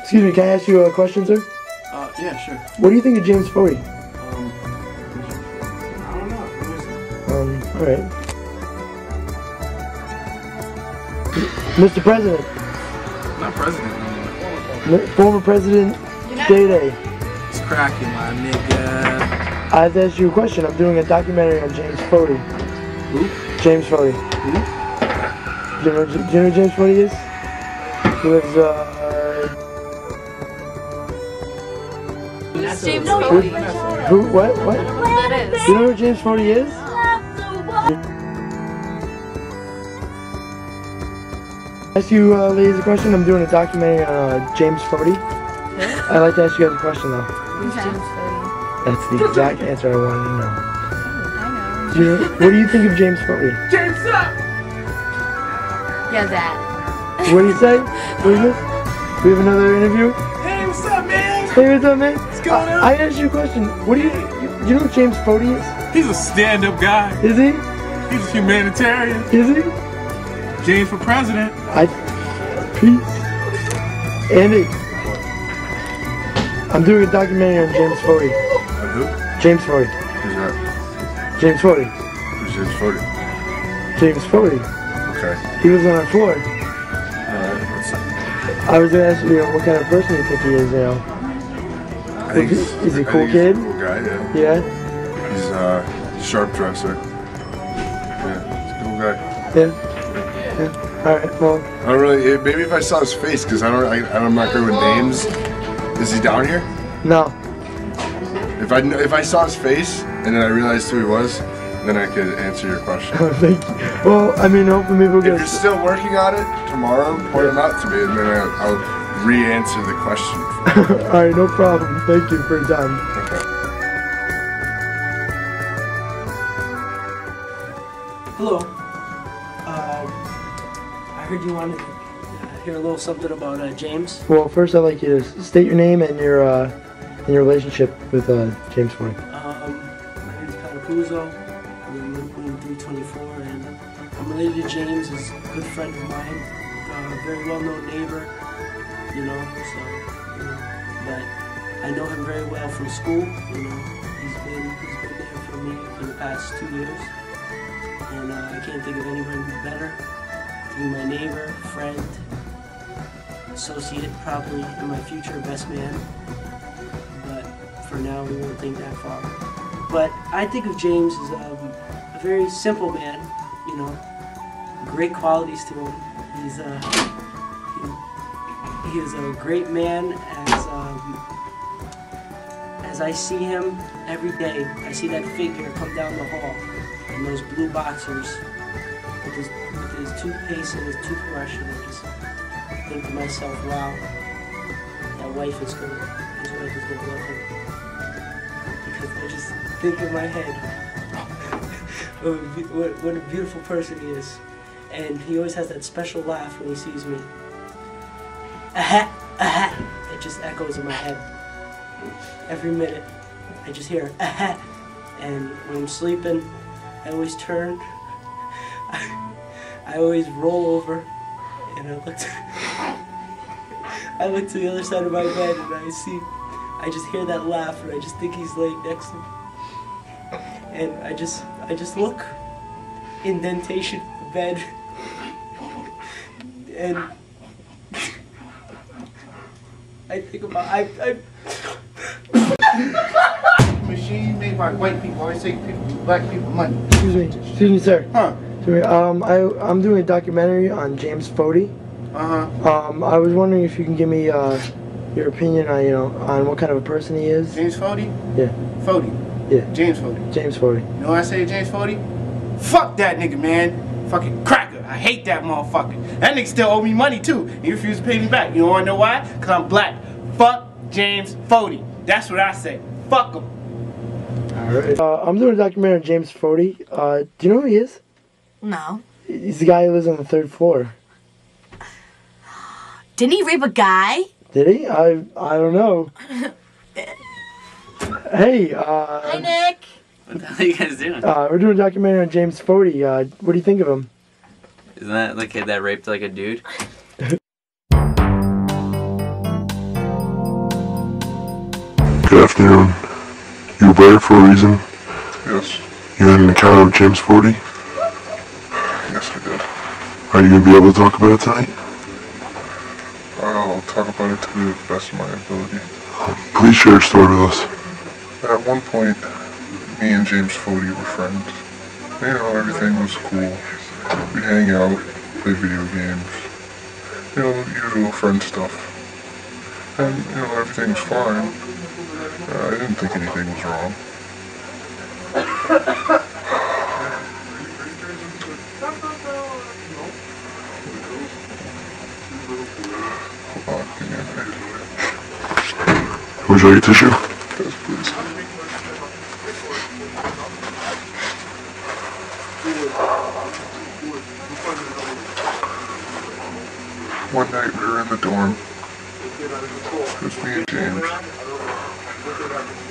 Excuse me, can I ask you a question, sir? Yeah, sure. What do you think of James Foti? I don't know. Who is it? Alright. Mr. President. Not president no more. Former President Day. It's cracking, my nigga. I have to ask you a question. I'm doing a documentary on James Foti. Who? James Foti. Who? Do you know who James Foti is? He lives, Who's James Foti? Who? What? I don't know who that is. Do you know who James Foti is? Ask you ladies a question. I'm doing a documentary on James Foti. I'd like to ask you guys a question though. Who's James Foti? That's the exact answer I wanted to know. I know. What do you think of James Foti? James up! Yeah, that. What do you say? What is this? We have another interview? Hey, what's up, man? Hey, what's up, man? What's going on? I asked you a question. What do you know who James Foti is? He's a stand-up guy. Is he? He's a humanitarian. Is he? James for president. Peace. Andy. I'm doing a documentary on James Foti. On who? James Foti. Who's that? James Foti. Who's James Foti? James Foti. Okay. He was on our floor. Alright, what's up? I was gonna ask you what kind of person you think he is, you know. I think Is he a cool he's kid? a cool guy, yeah. Yeah? He's a sharp dresser. Yeah, he's a cool guy. Yeah? Yeah. Alright, well. I don't really, maybe if I saw his face, because I'm not good with names. Is he down here? No. If I saw his face, and then I realized who he was, then I could answer your question. Thank you. Well, I mean, hopefully maybe we'll If get you're still working on it, tomorrow, point him out to me, and then I'll re-answer the question. Alright, no problem. Thank you for your time. Okay. Hello. I heard you wanted to hear a little something about James. Well, first I'd like you to state your name and your relationship with James Foti. My name's Patapuzzo. I'm 324, and I'm related to James. He's a good friend of mine, very well-known neighbor. You know, so but I know him very well from school. You know, he's been there for me for the past 2 years, and I can't think of anyone better to be my neighbor, friend, associate, probably in my future best man. But for now, we won't think that far. But I think of James as a very simple man. You know, great qualities to him. He is a great man as I see him every day. I see that figure come down the hall in those blue boxers with his toothpaste and his toothbrush, and I just think to myself, wow, his wife is gonna love him. Because I just think in my head, what a beautiful person he is. And he always has that special laugh when he sees me. Aha, aha. It just echoes in my head. Every minute, I just hear aha. And when I'm sleeping, I always turn. I always roll over, and I look to the other side of my bed, and I just hear that laugh, and I just think he's laying next to me. And I just look, indentation of the bed, and I think about Machine made by white people. I say black people money. Excuse me, sir. Huh? I'm doing a documentary on James Foti. I was wondering if you can give me your opinion on on what kind of a person he is. James Foti? Yeah. Foti. Yeah. James Foti. James Foti. You know what I say to James Foti? Fuck that nigga, man. Fucking cracker. I hate that motherfucker. That nigga still owe me money too. He refused to pay me back. You wanna know why? Cause I'm black. Fuck James Foti. That's what I say. Fuck him. Alright. I'm doing a documentary on James Foti. Do you know who he is? No. He's the guy who lives on the 3rd floor. Didn't he rape a guy? Did he? I don't know. Hey, Hi, Nick. What the hell are you guys doing? We're doing a documentary on James Foti. What do you think of him? Isn't that the kid that raped like a dude? Good afternoon. You were here for a reason? Yes. You had an encounter with James Foti? Yes, I did. Are you going to be able to talk about it tonight? I'll talk about it to the best of my ability. Please share your story with us. At one point, me and James Foti were friends. You know, everything was cool. We'd hang out, play video games. You know, usual friend stuff. And, you know, everything was fine. I didn't think anything was wrong. Hold on, give me a minute. Would you like a tissue? Yes, please. One night we were in the dorm. It was me and James.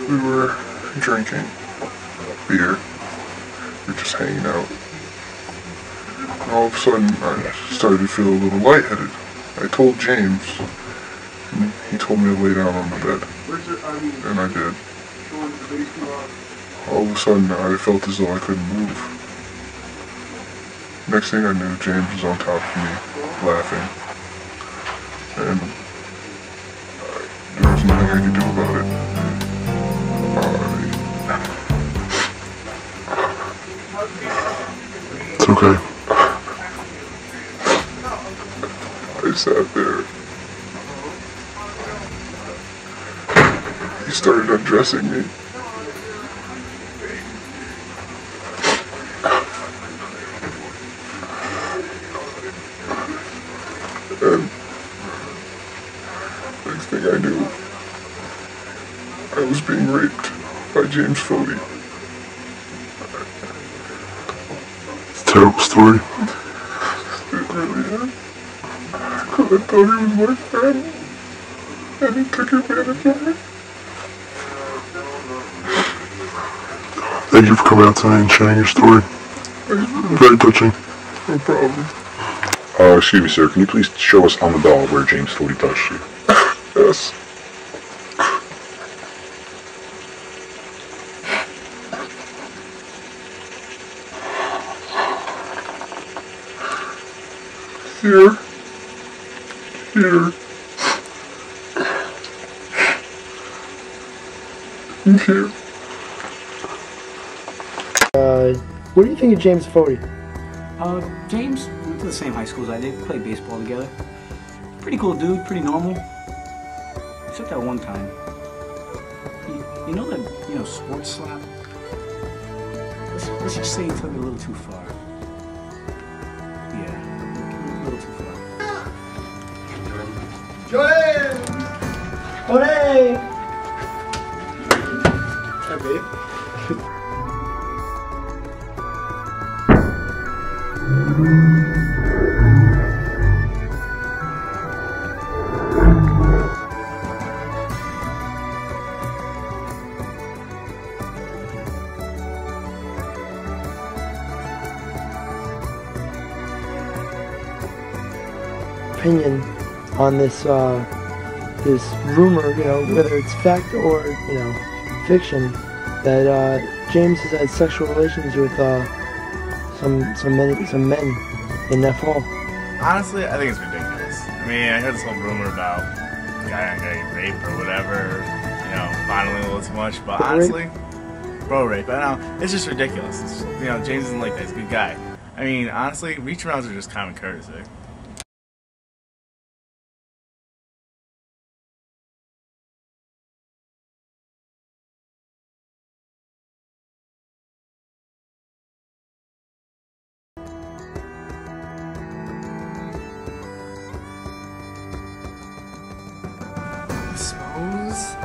We were drinking beer. We were just hanging out. And all of a sudden I started to feel a little lightheaded. I told James, and he told me to lay down on the bed. And I did. All of a sudden I felt as though I couldn't move. Next thing I knew, James was on top of me, laughing. And there was nothing I could do about it. It's okay. I sat there. He started undressing me. And next thing I knew, I was being raped by James Foti. It's a terrible story. It really is. Because I thought he was my friend, and he took advantage of me. Thank you for coming out tonight and sharing your story. Very touching. No problem. Excuse me, sir. Can you please show us on the doll where James Foti touched you? Yes. Here. Here. And here. What do you think of James Foti? James, we went to the same high school as I did, played baseball together. Pretty cool dude, pretty normal. Except that one time. You know that, sports slap? Let's just say he took it a little too far. Yeah, a little too far. James! Foti! Hi, babe. Opinion on this this rumor, whether it's fact or fiction, that James has had sexual relations with some men in that fall. Honestly, I think it's ridiculous. I mean, I heard this whole rumor about guy on guy rape or whatever, fondling a little too much, but honestly, bro rape, I know, it's just ridiculous. It's, James isn't like that, he's a good guy. I mean, honestly, reach arounds are just common courtesy. I suppose